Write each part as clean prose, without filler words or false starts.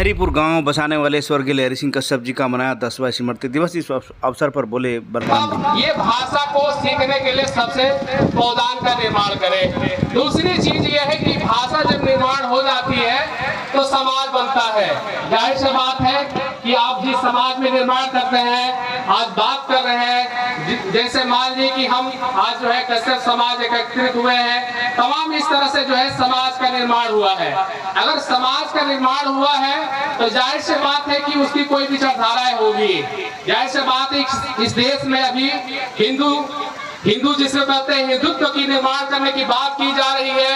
लहरीपुर गांव बसाने वाले स्वर्गीय लहरी सिंह कश्यप जी का मनाया 10वां स्मृति दिवस। इस अवसर पर बोले बलराम ये भाषा को सीखने के लिए सबसे पौधान का निर्माण करें। दूसरी चीज ये है कि भाषा जब निर्माण हो जाती है तो समाज बनता है। जाहिर सी बात है कि आप जिस समाज में निर्माण करते हैं, आज बात कर रहे हैं, जैसे मान लीजिए कि हम आज जो है कश्यप समाज एकत्रित हुए हैं, तमाम इस तरह से जो है समाज का निर्माण हुआ है। अगर समाज का निर्माण हुआ है तो जाहिर सी बात है कि उसकी कोई विचारधाराएं होगी। जाहिर सी बात है इस देश में अभी हिंदू जिसे कहते हैं हिंदुत्व की निर्माण करने की बात की जा रही है,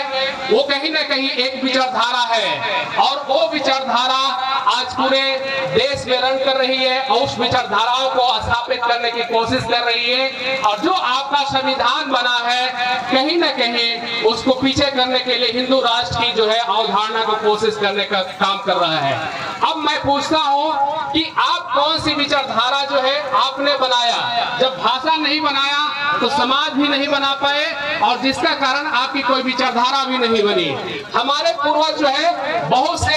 वो कहीं ना कहीं एक विचारधारा है और वो विचारधारा आज पूरे देश में रन कर रही है और उस विचारधाराओं को स्थापित करने की कोशिश कर रही है। और जो आपका संविधान बना है कहीं ना कहीं उसको पीछे करने के लिए हिंदू राष्ट्र की जो है अवधारणा को कोशिश करने का काम कर रहा है। अब मैं पूछता हूँ कि आप कौन सी विचारधारा जो है आपने बनाया? जब भाषा नहीं बनाया तो समाज भी नहीं बना पाए और जिसका कारण आपकी कोई विचारधारा भी नहीं बनी। हमारे पूर्वज जो है बहुत से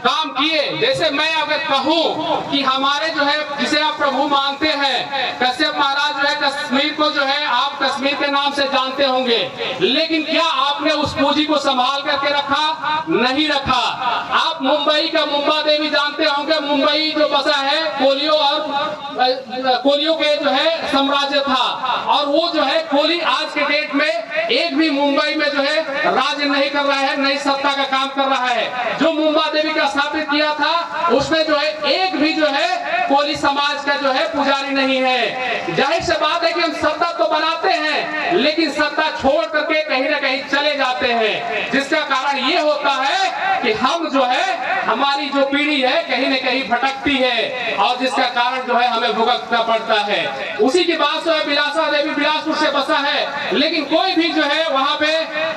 काम किए। जैसे मैं अगर कहूँ कि हमारे जो है जिसे आप प्रभु मानते हैं कश्यप महाराज जो है कश्मीर को जो है आप कश्मीर के नाम से जानते होंगे, लेकिन क्या आपने उस पूंजी को संभाल करके रखा? नहीं रखा। आप मुंबई का मुंबा देवी जानते होंगे। मुंबई जो बसा है कोलियों के जो है साम्राज्य था और वो जो है कोली आज के डेट में एक भी मुंबई में जो है राज्य नहीं कर रहा है, नई सत्ता का काम कर रहा है। जो मुंबा देवी का स्थापित किया था उसमें जो है एक भी जो है कोली समाज का जो है पुजारी नहीं है। जाहिर सी बात है कि हम सत्ता तो बनाते हैं लेकिन सत्ता छोड़ करके कहीं ना कहीं चले जाते हैं, जिसका कारण ये होता है कि हम जो है हमारी जो पीढ़ी है कहीं ना कहीं भटकती है और जिसका कारण जो है हमें भुगतना पड़ता है। उसी की बात जो है बिलासा देवी बिलासपुर से बसा है, लेकिन कोई भी जो है वहाँ पे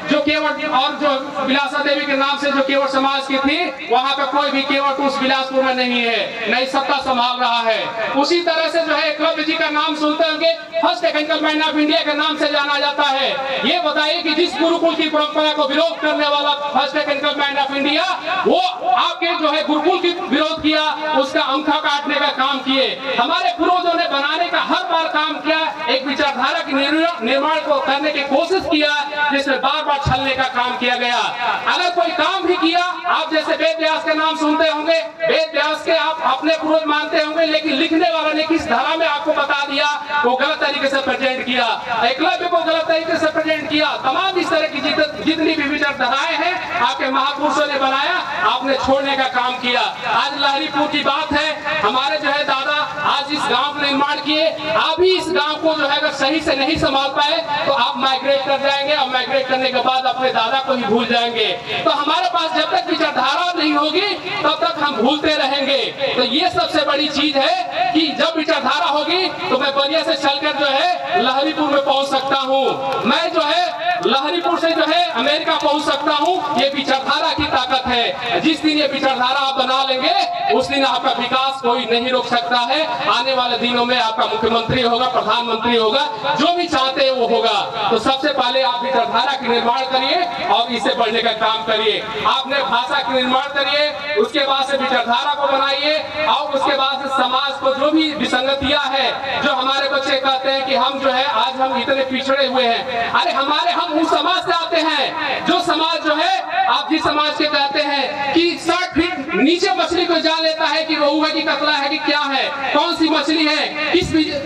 जो केवट और जो बिलासा देवी के नाम से जो केवट समाज की थी वहाँ पे कोई भी केवट उस बिलासपुर में नहीं है, नई सत्ता संभाल रहा है। उसी तरह से जो है एकलव्य जी का नाम सुनते होंगे, first technical man of India के नाम से जाना जाता है। ये बताइए कि जिस गुरुकुल की परंपरा को विरोध करने वाला first technical man of India, वो आपके जो है गुरुकुल की विरोध किया, उसका अंखा काटने का काम किए। हमारे पूर्वजों ने बनाने का हर बार काम किया, एक विचारधारा के निर्माण को करने की कोशिश किया जिसमें बार बार छलने का काम किया गया। अगर कोई काम भी किया, आप जैसे वेद व्यास के नाम सुनते होंगे, वेद व्यास के आप अपने पूर्वज मानते होंगे, लेकिन लिखने वाला ने किस धारा में आपको बता दिया, वो गलत तरीके से प्रेजेंट किया, एकलव्य को गलत तरीके से प्रेजेंट किया। तमाम इस तरह की जितनी भी विचारधाराएं हैं आपके महापुरुषों ने बनाया, आपने छोड़ने का काम किया। आज लहरीपुर की बात है, हमारे जो है दादा आज इस गांव का निर्माण किए, आप भी इस गांव को जो है अगर सही से नहीं संभाल पाए तो आप माइग्रेट कर जाएंगे और माइग्रेट करने के बाद अपने दादा को ही भूल जाएंगे। तो हमारे पास जब तक विचारधारा नहीं होगी तब तक हम भूलते रहेंगे। तो ये सबसे बड़ी चीज है कि जब विचारधारा होगी तो मैं बलिया से चलकर जो है लहरीपुर में पहुंच सकता हूँ, मैं जो है लहरीपुर से जो है अमेरिका पहुंच सकता हूँ। ये विचारधारा की ताकत है। जिस दिन ये विचारधारा आप बना लेंगे उस दिन आपका विकास कोई नहीं रोक सकता है। आने वाले दिनों में आपका मुख्यमंत्री होगा, प्रधानमंत्री होगा, जो भी चाहते हैं वो होगा। तो सबसे पहले आप विचारधारा का निर्माण करिए और इसे बढ़ने का काम करिए। आपने भाषा का निर्माण करिए, उसके बाद से विचारधारा को बनाइए और उसके बाद से समाज को जो भी विसंगतियां है, जो हमारे बच्चे कहते हैं कि हम जो है आज हम इतने पिछड़े हुए हैं, अरे हम उस समाज से आते हैं जो समाज जो है आप जिस समाज के कहते हैं कि 60 फीट नीचे मछली को जान लेता है कि रोहू है कि कतला है कि क्या है, कौन सी मछली है,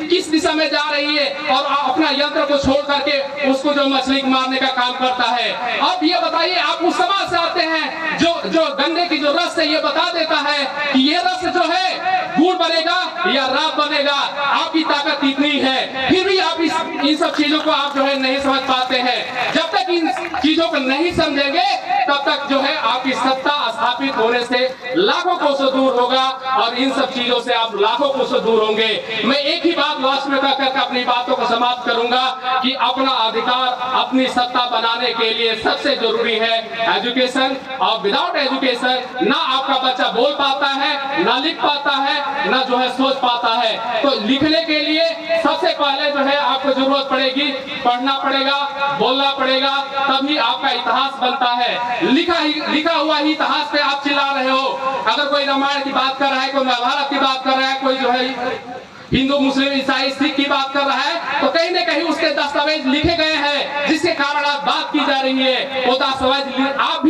किस दिशा में जा रही है, और अपना यंत्र को छोड़ करके उसको जो मछली मारने का काम करता है। अब ये बताइए, आप उस समाज से आते हैं जो गन्ने की जो रस है ये बता देता है कि ये रस जो है गुड़ बनेगा या राब बनेगा, आपकी ताकत इतनी है, फिर भी आप इन सब चीजों को आप जो है नहीं समझ पाते हैं। जब तक इन चीजों को नहीं समझेंगे तब तक जो है आपकी सत्ता स्थापित होने से लाखों कोसों दूर होगा और इन सब चीजों से आप लाखों कोसों दूर होंगे। मैं एक ही बात लास्ट में कहकर अपनी बातों को समाप्त करूंगा कि अपना अधिकार, अपनी सत्ता बनाने के लिए सबसे जरूरी है एजुकेशन। और विदाउट एजुकेशन ना आपका बच्चा बोल पाता है, ना लिख पाता है, ना जो है सोच पाता है। तो लिखने के लिए सबसे पहले जो है आपको जरूरत पड़ेगी, पढ़ना पड़ेगा, बोलना पड़ेगा, तभी आपका इतिहास बनता है। लिखा हुआ ही इतिहास पे आप चिल्ला रहे हो। अगर कोई रामायण की बात कर रहा है, कोई महाभारत की बात कर रहा है, कोई जो है हिंदू मुस्लिम ईसाई सिख की बात कर रहा है, तो कहीं न कहीं उसके दस्तावेज लिखे गए हैं, जिसके कारण आज बात की जा रही है। वो दस्तावेज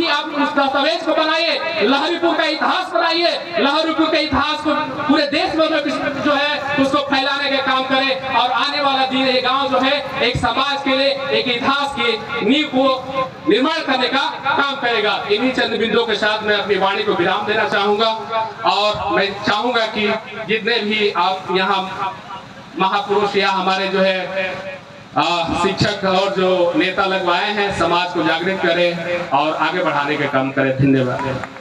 आप उस दस्तावेज को बनाइए, लहरीपुर का इतिहास बनाइए, लहरीपुर के इतिहास को पूरे देश में जो है उसको फैलाने का काम करें, और आने वाला दिन ये गांव जो है एक समाज के लिए एक इतिहास की नींव को निर्माण करने का काम करेगा। इन्हीं चंद बिंदुओं के साथ मैं अपनी वाणी को विराम देना चाहूंगा, और मैं चाहूंगा कि जितने भी आप यहाँ महापुरुष या हमारे जो है शिक्षक और जो नेता लगवाए हैं, समाज को जागृत करें और आगे बढ़ाने का काम करें। धन्यवाद।